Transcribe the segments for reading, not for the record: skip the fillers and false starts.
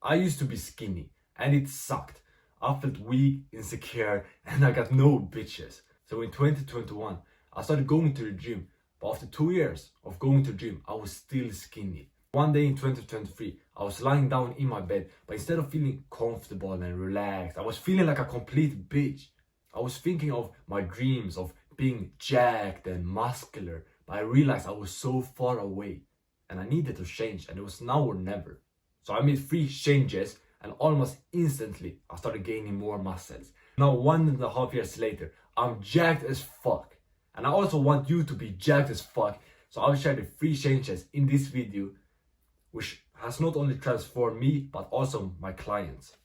I used to be skinny and it sucked. I felt weak, insecure, and I got no bitches. So in 2021, I started going to the gym, but after 2 years of going to the gym, I was still skinny. One day in 2023, I was lying down in my bed, but instead of feeling comfortable and relaxed, I was feeling like a complete bitch. I was thinking of my dreams of being jacked and muscular, but I realized I was so far away and I needed to change, and it was now or never. So I made 3 changes, and almost instantly I started gaining more muscles. Now 1.5 years later, I'm jacked as fuck. And I also want you to be jacked as fuck. So I'll share the 3 changes in this video, which has not only transformed me, but also my clients.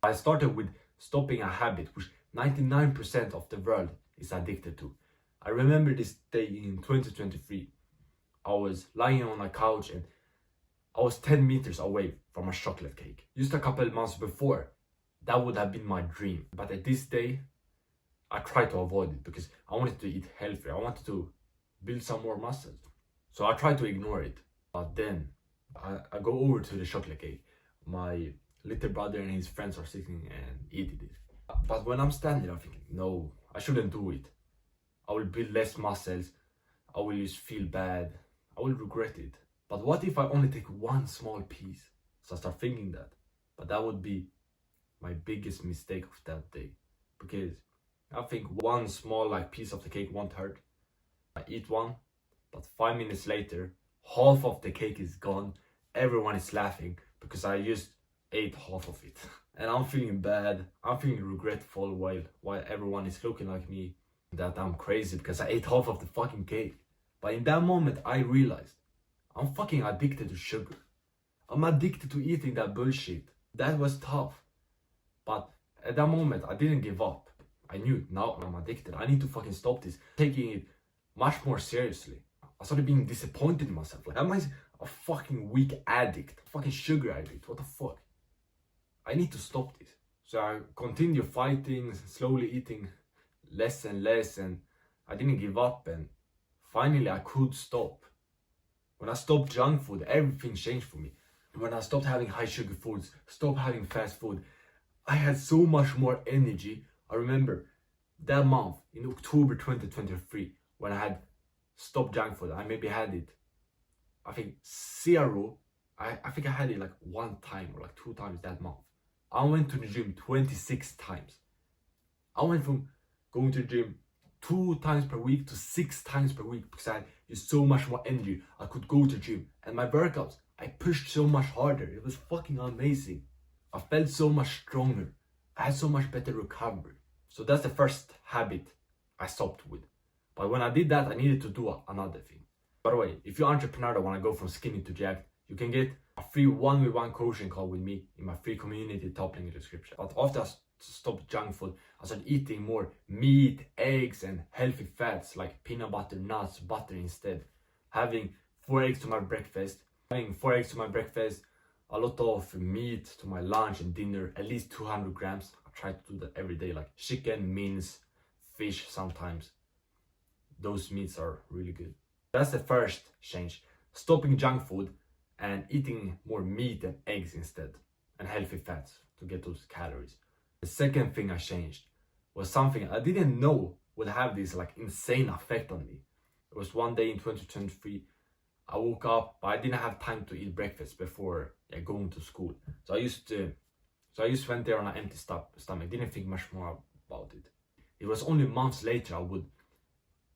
I started with stopping a habit which 99% of the world is addicted to. I remember this day in 2023. I was lying on a couch and I was 10 meters away from a chocolate cake. Just a couple of months before, that would have been my dream. But at this day, I tried to avoid it because I wanted to eat healthier. I wanted to build some more muscles. So I tried to ignore it. But then I go over to the chocolate cake. My little brother and his friends are sitting and eating it. But when I'm standing, I'm thinking, no, I shouldn't do it. I will build less muscles. I will just feel bad. I will regret it. But what if I only take one small piece? So I start thinking that. But that would be my biggest mistake of that day. Because I think one small piece of the cake won't hurt. I eat one, but 5 minutes later, half of the cake is gone. Everyone is laughing because I just ate half of it. And I'm feeling bad. I'm feeling regretful while everyone is looking like me that I'm crazy because I ate half of the fucking cake. But in that moment, I realized I'm fucking addicted to sugar. I'm addicted to eating that bullshit. That was tough. But at that moment, I didn't give up. I knew, now I'm addicted. I need to fucking stop this. Taking it much more seriously. I started being disappointed in myself. Am I a fucking weak addict? A fucking sugar addict? What the fuck? I need to stop this. So I continued fighting, slowly eating less and less, and I didn't give up, and finally I could stop. When I stopped junk food, everything changed for me. When I stopped having high sugar foods, stopped having fast food, I had so much more energy. I remember that month in October 2023 when I had stopped junk food. I maybe had it, I think 0. I think I had it 1 time or 2 times that month. I went to the gym 26 times. I went from going to the gym 2 times per week to 6 times per week because I had just so much more energy. I could go to the gym, and my workouts, I pushed so much harder. It was fucking amazing. I felt so much stronger. I had so much better recovery. So that's the first habit I stopped with. But when I did that, I needed to do another thing. By the way, if you're an entrepreneur that want to go from skinny to jacked, you can get a free 1-on-1 coaching call with me in my free community, top link in the description. But after I stopped junk food, I started eating more meat, eggs, and healthy fats like peanut butter, nuts, butter instead. Having 4 eggs to my breakfast, a lot of meat to my lunch and dinner, at least 200 grams. I try to do that every day, like chicken, mince, fish sometimes. Those meats are really good. That's the first change. Stopping junk food and eating more meat and eggs instead, and healthy fats to get those calories. The second thing I changed was something I didn't know would have this insane effect on me. It was one day in 2023. I woke up, but I didn't have time to eat breakfast before going to school. So I just went there on an empty stomach. Didn't think much more about it. It was only months later I would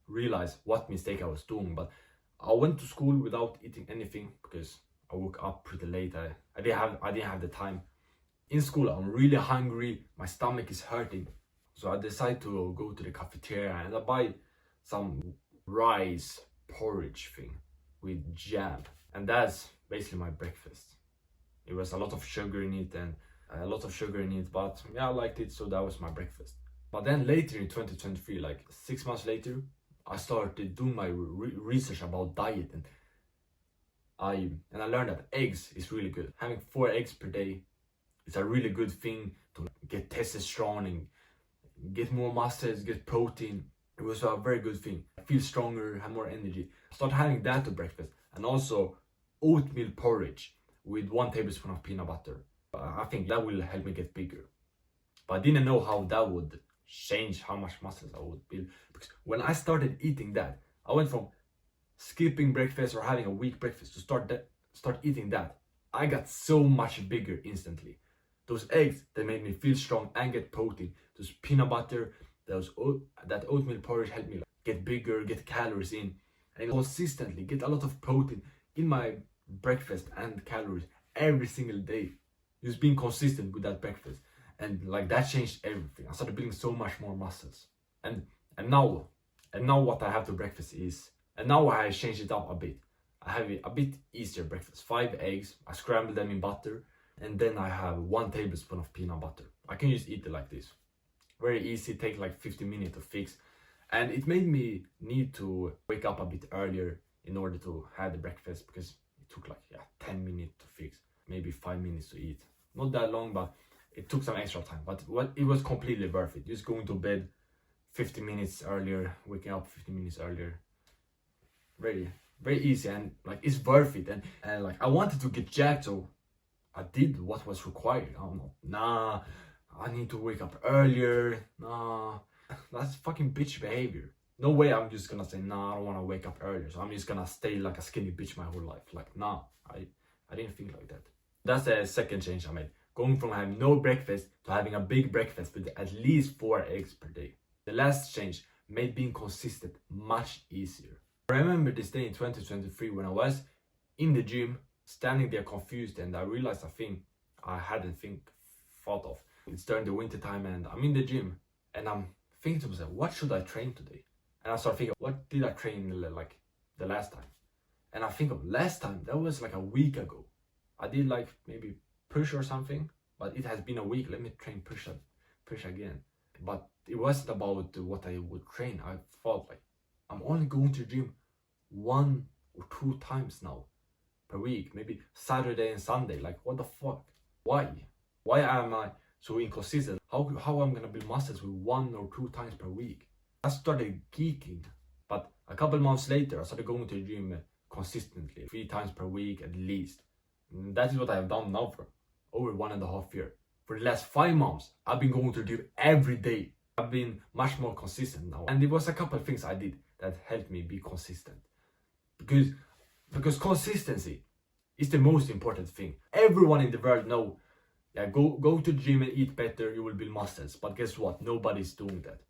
realize what mistake I was doing. But I went to school without eating anything because I woke up pretty late. I didn't have the time. In school, I'm really hungry. My stomach is hurting. So I decided to go to the cafeteria and I buy some rice porridge thing with jam. And that's basically my breakfast. It was a lot of sugar in it, but yeah, I liked it, so that was my breakfast. But then later in 2023, 6 months later, I started doing my research about diet, and I learned that eggs is really good. Having 4 eggs per day is a really good thing to get testosterone and get more muscles, get protein. It was a very good thing. I feel stronger, have more energy. I started having that to breakfast, and also oatmeal porridge with 1 tablespoon of peanut butter. I think that will help me get bigger. But I didn't know how that would change how much muscles I would build. Because when I started eating that, I went from skipping breakfast or having a weak breakfast to start eating that. I got so much bigger instantly. Those eggs, they made me feel strong and get protein. Those peanut butter, that oatmeal porridge helped me get bigger, get calories in, and consistently get a lot of protein in my breakfast and calories every single day. Just being consistent with that breakfast, and like that changed everything. I started building so much more muscles, and now what I have to breakfast is, and now I changed it up a bit. I have a bit easier breakfast. 5 eggs, I scramble them in butter, and then I have 1 tablespoon of peanut butter. I can just eat it like this. Very easy, take like 15 minutes to fix. And it made me need to wake up a bit earlier in order to have the breakfast, because it took like 10 minutes to fix, maybe 5 minutes to eat. Not that long, but it took some extra time. But it was completely worth it. Just going to bed 15 minutes earlier, waking up 15 minutes earlier. Very easy, and like it's worth it. And like I wanted to get jacked, so I did what was required. I don't know. Nah, I need to wake up earlier. Nah, that's fucking bitch behavior. No way I'm just gonna say, nah, I don't wanna wake up earlier, so I'm just gonna stay like a skinny bitch my whole life. Like, nah, I didn't think like that. That's the second change I made. Going from having no breakfast to having a big breakfast with at least 4 eggs per day. The last change made being consistent much easier. I remember this day in 2023 when I was in the gym, standing there confused, and I realized a thing I hadn't thought of. It's during the winter time, and I'm in the gym, and I'm thinking to myself, what should I train today? And I start thinking, what did I train like the last time? And I think of last time, that was like a week ago. I did like maybe push or something, but it has been a week. Let me train push again. But it wasn't about what I would train. I thought like, I'm only going to the gym 1 or 2 times now per week, maybe Saturday and Sunday. Like, what the fuck? Why am I so inconsistent? How I'm gonna build muscles with 1 or 2 times per week? I started geeking, but a couple months later I started going to the gym consistently 3 times per week at least. And that is what I have done now for over 1.5 years. For the last 5 months I've been going to the gym every day. I've been much more consistent now, and there was a couple of things I did that helped me be consistent, because consistency is the most important thing. Everyone in the world know, go to the gym and eat better, you will build muscles. But guess what? Nobody's doing that.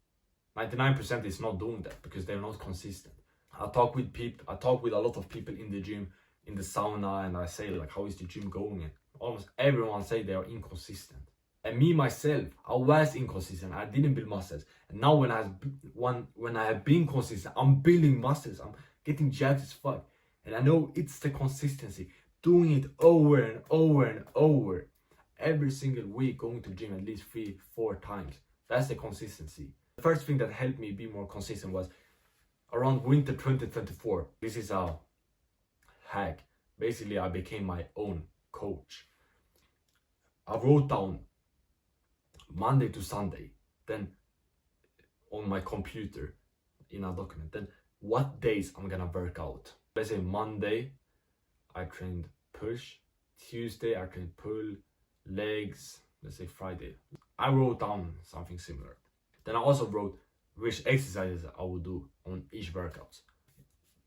99% is not doing that because they're not consistent. I talk with a lot of people in the gym, in the sauna, and I say like, how is the gym going? And almost everyone say they are inconsistent. And me myself, I was inconsistent. I didn't build muscles. And now when I have been consistent, I'm building muscles. I'm getting jacked as fuck. And I know it's the consistency, doing it over and over and over every single week, going to the gym at least 3-4 times. That's the consistency. The first thing that helped me be more consistent was around winter 2024. This is a hack. Basically, I became my own coach. I wrote down Monday to Sunday, then on my computer in a document, then what days I'm gonna work out. Let's say Monday I trained push, Tuesday I trained pull, legs, let's say Friday. I wrote down something similar. Then I also wrote which exercises I would do on each workout.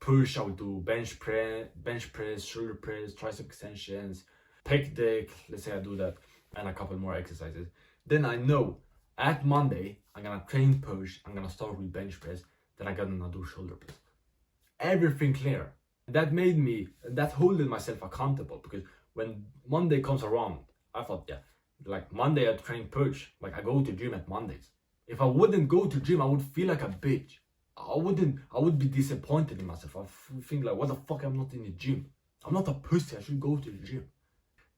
Push, I would do bench press, shoulder press, tricep extensions, pec deck, let's say I do that, and a couple more exercises. Then I know at Monday I'm gonna train push, I'm gonna start with bench press, then I'm gonna do shoulder press. Everything clear. That holding myself accountable, because when Monday comes around, I thought, like Monday I train push, like I go to gym at Mondays. If I wouldn't go to gym, I would feel like a bitch. I would be disappointed in myself. I would think like, what the fuck, I'm not in the gym. I'm not a pussy, I should go to the gym.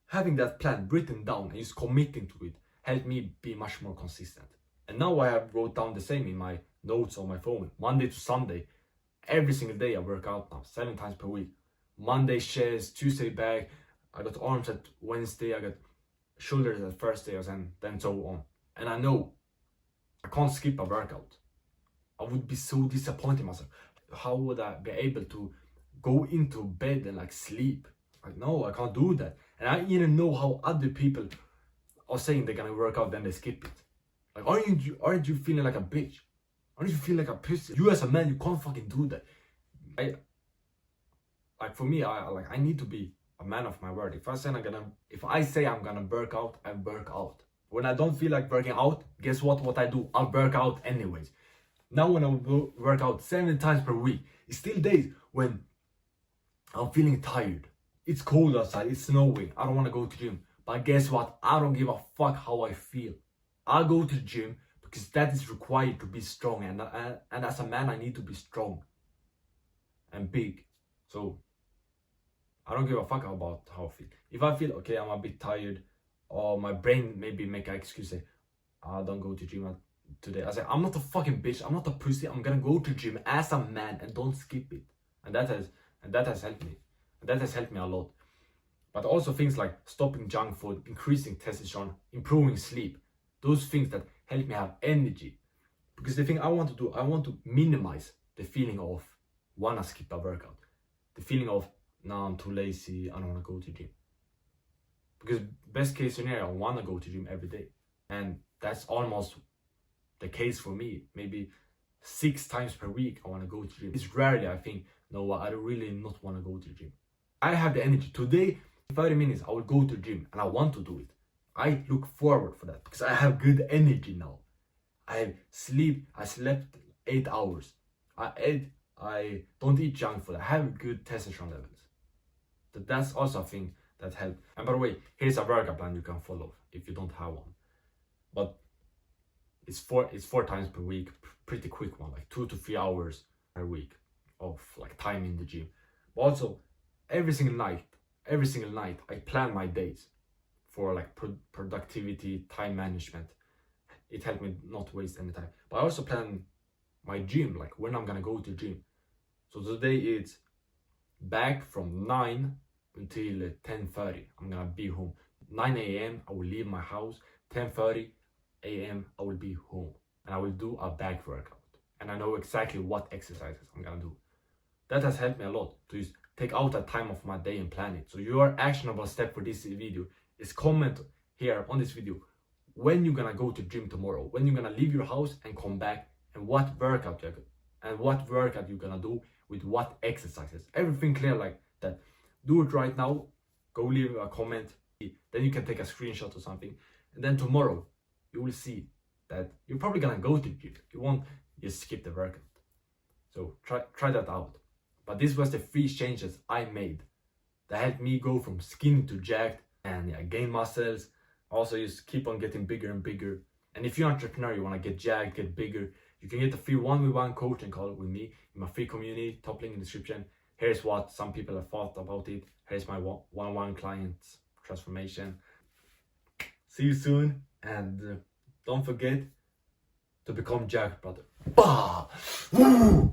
Having that plan written down and just committing to it helped me be much more consistent. And now I have wrote down the same in my notes on my phone. Monday to Sunday, every single day I work out now, 7 times per week. Monday chest, Tuesday back, I got arms at Wednesday, I got shoulders at Thursday, and then so on. And I know I can't skip a workout. I would be so disappointed in myself. How would I be able to go into bed and like sleep? Like, no, I can't do that. And I even know how other people are saying they're gonna work out, then they skip it. Like, aren't you feeling like a bitch? Aren't you feeling like a pussy? You as a man, you can't fucking do that. For me, I need to be a man of my word. If I say I'm gonna work out, I work out. When I don't feel like working out, guess what I do? I'll work out anyways. Now when I work out 7 times per week, it's still days when I'm feeling tired. It's cold outside, it's snowing, I don't want to go to gym. But guess what? I don't give a fuck how I feel. I'll go to the gym because that is required to be strong. And as a man, I need to be strong and big. So I don't give a fuck about how I feel. If I feel, okay, I'm a bit tired, or my brain maybe make an excuse, say, I don't go to gym today. I say, I'm not a fucking bitch, I'm not a pussy, I'm gonna go to gym as a man and don't skip it. And that has helped me. And that has helped me a lot. But also things like stopping junk food, increasing testosterone, improving sleep. Those things that help me have energy. Because the thing I want to do, I want to minimize the feeling of wanna skip a workout. The feeling of, nah, I'm too lazy, I don't wanna go to gym. Because best case scenario, I wanna go to gym every day. And that's almost the case for me. Maybe 6 times per week I wanna go to gym. It's rarely I think, no, I really not wanna go to the gym. I have the energy. Today, 30 minutes, I will go to the gym and I want to do it. I look forward for that because I have good energy now. I slept 8 hours. I don't eat junk food. I have good testosterone levels. That's also a thing that helps. And by the way, here's a workout plan you can follow if you don't have one. But it's 4 times per week, pretty quick one, like 2 to 3 hours per week of like time in the gym. But also every single night I plan my days for like productivity, time management. It helped me not waste any time. But I also plan my gym, like when I'm gonna go to gym. So today it's back from 9 until 10:30. I'm gonna be home. 9 a.m. I will leave my house. 10:30 a.m. I will be home. And I will do a back workout. And I know exactly what exercises I'm gonna do. That has helped me a lot to just take out that time of my day and plan it. So your actionable step for this video is comment here on this video when you're gonna go to gym tomorrow, when you're gonna leave your house and come back, and what workout you're gonna do with what exercises. Everything clear like that. Do it right now. Go leave a comment. Then you can take a screenshot or something. And then tomorrow you will see that you're probably gonna go to the gym. You won't just skip the workout. So try that out. But this was the 3 changes I made that helped me go from skinny to jacked and gain muscles. Also just keep on getting bigger and bigger. And if you're an entrepreneur, you want to get jacked, get bigger, you can get a free 1v1 coaching call with me in my free community, top link in the description. Here's what some people have thought about it. Here's my one-on-one clients transformation. See you soon, and don't forget to become jacked, brother. Bah! Woo!